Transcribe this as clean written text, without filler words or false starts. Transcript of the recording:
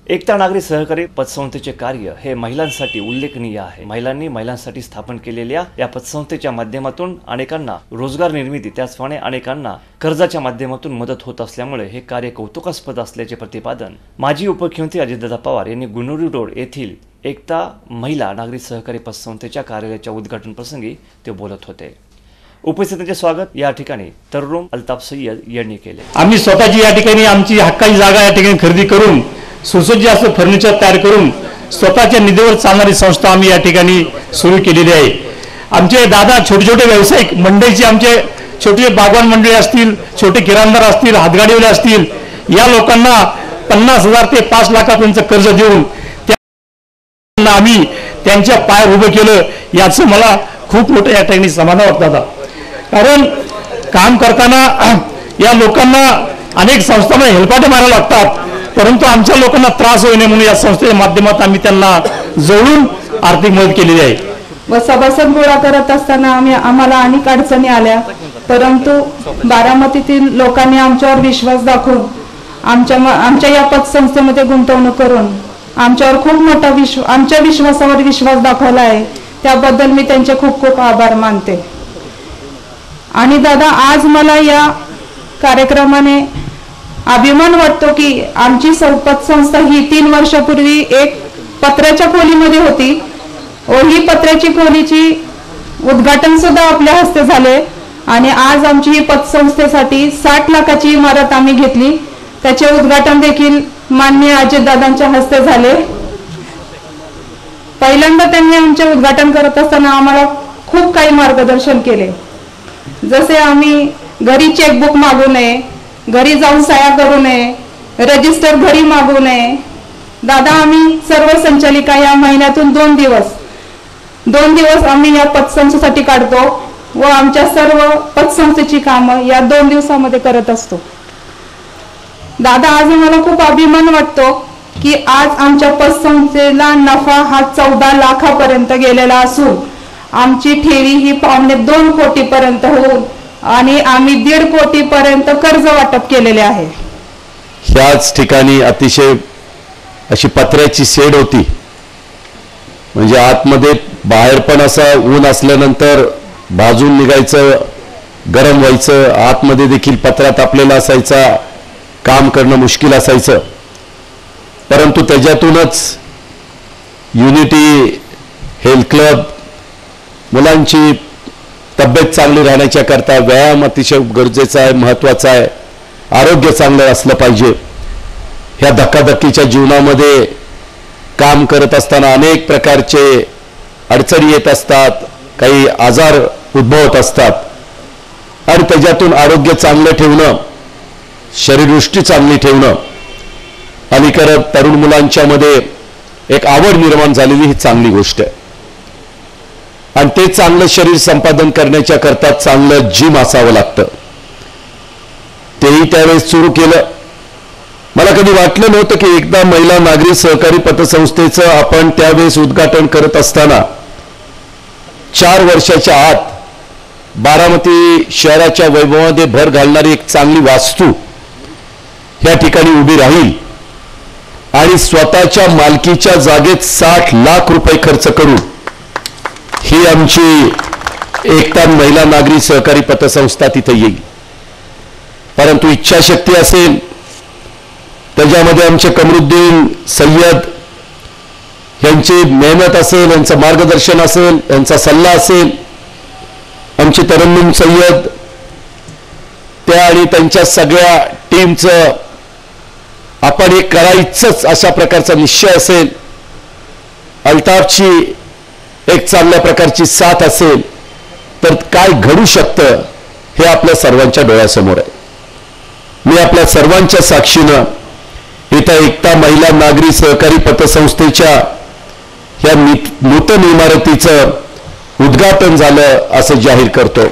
एकता नागरी सहकारी पतसंस्थेचे कार्य हे महिलांसाठी उल्लेखनीय आहे। महिलांनी महिलांसाठी स्थापन केलेल्या या पतसंस्थेच्या माध्यमातून अनेकांना रोजगार निर्मिती त्याचप्रमाणे अनेकांना कर्जाच्या माध्यमातून मदत होत असल्यामुळे हे कार्य कौतुकास्पद असल्याचे प्रतिपादन माजी उपमुख्यमंत्री अजितदादा पवार यांनी गुणोरी रोड येथील एकता महिला नागरी सहकारी पतसंस्थेच्या कार्यालयाच्या उद्घाटन प्रसंगी ते बोलत होते। उपस्थितांचे स्वागत या ठिकाणी तरुण अल्ताफ सय्यद यांनी केले। आम्ही स्वतःची या ठिकाणी आमची हक्काची जागा या ठिकाणी खरेदी करून सुसज्ज असं फर्निचर तयार करून स्वतःच्या निधीवर चालणारी संस्था आम्ही या ठिकाणी सुरू केलेली आहे। आमचे दादा छोटे छोटे व्यावसायिक मंडळीचे आमचे छोटे बागवान मंडळी असतील, छोटे किराणदार असतील, हातगाडीवाले असतील, या लोकांना 50,000 ते 5 लाखापर्यंत कर्ज देऊन त्यांना आम्ही त्यांच्या पायावर उभं केलं। याचं मला खूप मोठं या ठिकाणी समाधान वाटतं दादा, कारण काम करताना या लोकांना अनेक संस्थांना हेलपाटे मारायला लागतात, परंतु आमच्या लोकांना त्रास होऊ नये म्हणून या संस्थेच्या माध्यमातून आम्ही त्यांना जवळून आर्थिक मदत केलेली आहे। व सभासद गोळा करत असताना आम्हाला अनेक अडचणी आल्या, परंतु बारामतीतील लोकांनी आमच्यावर विश्वास दाखवून आमच्या या पतसंस्थेमध्ये गुंतवणूक करून आमच्यावर खूप मोठा आमच्या विश्वासावर विश्वास दाखवला आहे। त्याबद्दल मी त्यांचे खूप खूप आभार मानते। आणि दादा, आज मला या कार्यक्रमाने अभिमान वाटतो की आमची पतसंस्था ही 3 वर्षापूर्वी एक पत्र्याच्या खोलीमध्ये होती व ही पत्र्याची खोलीची उद्घाटन सुद्धा आपल्या हस्ते झाले आणि आज आमची ही पतसंस्थेसाठी 60 लाखाची इमारत आम्ही घेतली। त्याचे उद्घाटन देखील माननीय अजितदादांच्या हस्ते झाले। पहिल्यांदा त्यांनी आमचे उद्घाटन करत असताना आम्हाला खूप काही मार्गदर्शन केले, जसे आम्ही घरी चेकबुक मागू नये, घरी जाऊन सह्या करू नये, रजिस्टर घरी मागू नये। दादा, आम्ही सर्व संचालिका या महिन्यातून 2 दिवस आम्ही या पतसंस्थेसाठी काढतो व आमच्या सर्व पतसंस्थेची कामं या 2 दिवसामध्ये करत असतो। दादा, आज मला खूप अभिमान वाटतो की आज आमच्या पतसंस्थेला नफा हा 14 लाखापर्यंत गेलेला असून आमची ठेवी ही 2.25 कोटीपर्यंत होऊन आणि आम्ही 1.5 कोटीपर्यंत कर्ज वाटप केलेले आहे। ह्याच ठिकाणी अतिशय अशी पत्र्याची शेड होती, म्हणजे आतमध्ये बाहेर पण असं ऊन असल्यानंतर भाजून निघायचं, गरम व्हायचं, आतमध्ये देखील पत्रा तापलेला असायचा, काम करणं मुश्किल असायचं। परंतु त्याच्यातूनच युनिटी हेल्थ क्लब, मुलांची तब्येत चांगली राहण्याच्या करता व्यायाम अतिशय गरजेचा आहे, महत्त्वाचा आहे, आरोग्य चांगलं असलं पाहिजे। ह्या धक्काधक्कीच्या जीवनामध्ये काम करत असताना अनेक प्रकारचे अडचणी येत असतात, काही आजार उद्भवत असतात आणि त्याच्यातून आरोग्य चांगलं ठेवणं, शरीरदृष्टी चांगली ठेवणं आणि करत तरुण मुलांच्या मध्ये एक आवड निर्माण झालेली ही चांगली गोष्ट आहे। आणि ते चांगलं शरीर संपादन करण्याच्या करता चांगलं जिम असावं लागतं। तेही त्यावेळेस सुरू केलं। मला कधी वाटलं नव्हतं की एकदा महिला नागरी सहकारी पतसंस्थेचं आपण त्यावेळेस उद्घाटन करत असताना 4 वर्षाच्या आत बारामती शहराच्या वैभवामध्ये भर घालणारी एक चांगली वास्तू या ठिकाणी उभी राहील आणि स्वतःच्या मालकीच्या जागेत 60 लाख रुपये खर्च करून ही आमची एकता महिला नागरी सहकारी पतसंस्था तिथे येईल। परंतु इच्छाशक्ती असेल, त्याच्यामध्ये आमचे कमरुद्दीन सय्यद यांची मेहनत असेल, यांचं मार्गदर्शन असेल, यांचा सल्ला असेल, आमचे तरन्नुम सय्यद त्या आणि त्यांच्या सगळ्या टीमचं आपण हे करायचंच अशा प्रकारचा निश्चय असेल, अल्ताफची एक चांगल्या प्रकारची साथ असेल, तर काय घडू शकतं हे आपल्या सर्वांच्या डोळ्यासमोर आहे। मी आपल्या सर्वांच्या साक्षीनं इथं एकता महिला नागरी सहकारी पतसंस्थेच्या या नूतन इमारतीचं उद्घाटन झालं असं जाहीर करतो।